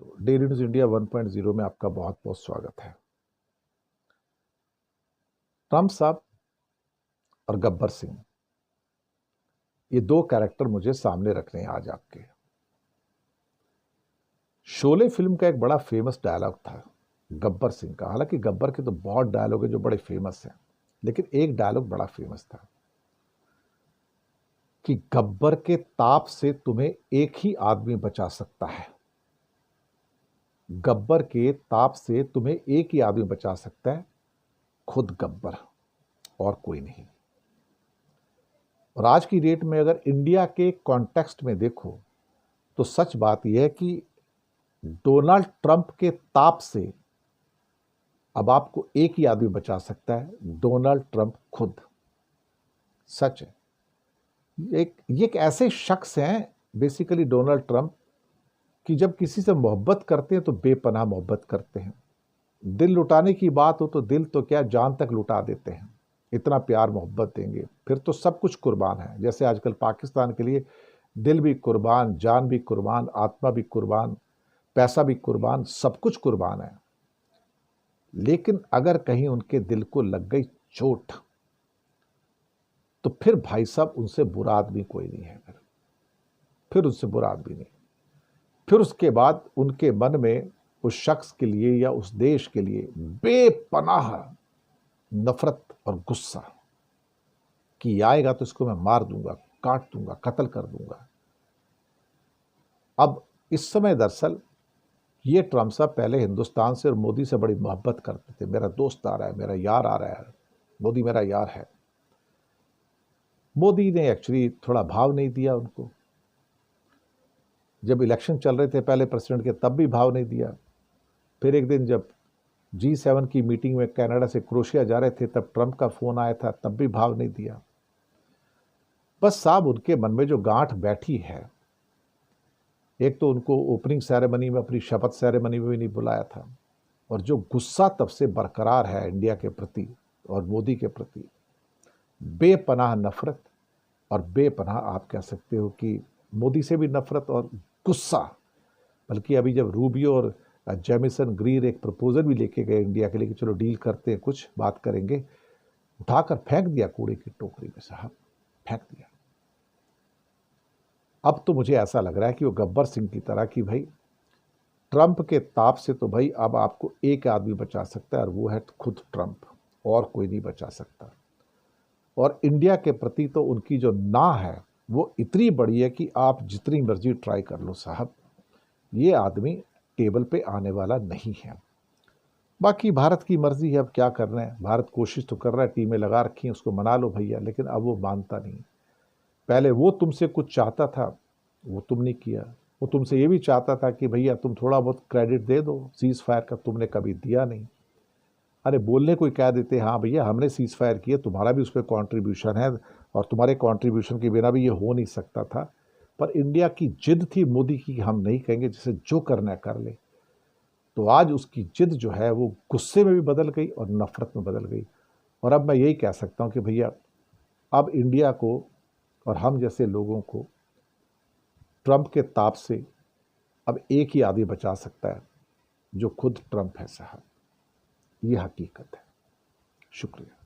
तो daily news India 1.0 में आपका बहुत बहुत स्वागत है। ट्रंप साहब और गब्बर सिंह, ये दो कैरेक्टर मुझे सामने रखने हैं आज आपके। शोले फिल्म का एक बड़ा फेमस डायलॉग था गब्बर सिंह का। हालांकि गब्बर के तो बहुत डायलॉग है जो बड़े फेमस हैं, लेकिन एक डायलॉग बड़ा फेमस था कि गब्बर के ताप से तुम्हें एक ही आदमी बचा सकता है। गब्बर के ताप से तुम्हें एक ही आदमी बचा सकता है, खुद गब्बर, और कोई नहीं। और आज की डेट में अगर इंडिया के कॉन्टेक्स्ट में देखो तो सच बात यह है कि डोनाल्ड ट्रंप के ताप से अब आपको एक ही आदमी बचा सकता है, डोनाल्ड ट्रंप खुद। सच है। ये एक ऐसे शख्स हैं बेसिकली डोनाल्ड ट्रंप कि जब किसी से मोहब्बत करते हैं तो बेपनाह मोहब्बत करते हैं। दिल लुटाने की बात हो तो दिल तो क्या, जान तक लुटा देते हैं। इतना प्यार मोहब्बत देंगे फिर तो सब कुछ कुर्बान है। जैसे आजकल पाकिस्तान के लिए दिल भी कुर्बान, जान भी कुर्बान, आत्मा भी कुर्बान, पैसा भी कुर्बान, सब कुछ कुर्बान है। लेकिन अगर कहीं उनके दिल को लग गई चोट तो फिर भाई साहब उनसे बुरा आदमी कोई नहीं है। फिर उनसे बुरा आदमी नहीं। फिर उसके बाद उनके मन में उस शख्स के लिए या उस देश के लिए बेपनाह नफरत और गुस्सा कि आएगा तो इसको मैं मार दूंगा, काट दूंगा, कत्ल कर दूंगा। अब इस समय दरअसल ये ट्रंप साहब पहले हिंदुस्तान से और मोदी से बड़ी मोहब्बत करते थे। मेरा दोस्त आ रहा है, मेरा यार आ रहा है, मोदी मेरा यार है। मोदी ने एक्चुअली थोड़ा भाव नहीं दिया उनको। जब इलेक्शन चल रहे थे पहले प्रेसिडेंट के, तब भी भाव नहीं दिया। फिर एक दिन जब G7 की मीटिंग में कनाडा से क्रोशिया जा रहे थे तब ट्रंप का फोन आया था, तब भी भाव नहीं दिया। बस साहब उनके मन में जो गांठ बैठी है, एक तो उनको ओपनिंग सेरेमनी में, अपनी शपथ सेरेमनी में भी नहीं बुलाया था, और जो गुस्सा तब से बरकरार है इंडिया के प्रति और मोदी के प्रति, बेपनाह नफरत और बेपनाह आप कह सकते हो कि मोदी से भी नफरत और गुस्सा। बल्कि अभी जब रूबियो और जेमिसन ग्रीर एक प्रपोजल भी लेके गए इंडिया के लिए कि चलो डील करते हैं, कुछ बात करेंगे, उठाकर फेंक दिया कूड़े की टोकरी में साहब, फेंक दिया। अब तो मुझे ऐसा लग रहा है कि वो गब्बर सिंह की तरह कि भाई ट्रंप के ताप से तो भाई अब आपको एक आदमी बचा सकता है और वो है खुद ट्रंप, और कोई नहीं बचा सकता। और इंडिया के प्रति तो उनकी जो ना है वो इतनी बड़ी है कि आप जितनी मर्जी ट्राई कर लो साहब, ये आदमी टेबल पे आने वाला नहीं है। बाकी भारत की मर्जी है, अब क्या कर रहे हैं। भारत कोशिश तो कर रहा है, टीमें लगा रखी हैं, उसको मना लो भैया, लेकिन अब वो मानता नहीं। पहले वो तुमसे कुछ चाहता था, वो तुम नहीं किया। वो तुमसे ये भी चाहता था कि भैया तुम थोड़ा बहुत क्रेडिट दे दो सीज फायर का, तुमने कभी दिया नहीं। अरे बोलने को ही कह देते हाँ भैया हमने सीज फायर किया, तुम्हारा भी उस पर कॉन्ट्रीब्यूशन है और तुम्हारे कॉन्ट्रीब्यूशन के बिना भी ये हो नहीं सकता था। पर इंडिया की जिद थी मोदी की कि हम नहीं कहेंगे, जिसे जो करना है कर ले। तो आज उसकी जिद जो है वो गुस्से में भी बदल गई और नफरत में बदल गई। और अब मैं यही कह सकता हूँ कि भैया अब इंडिया को और हम जैसे लोगों को ट्रंप के ताप से अब एक ही आदमी बचा सकता है, जो खुद ट्रंप है साहब। ये हकीकत है। शुक्रिया।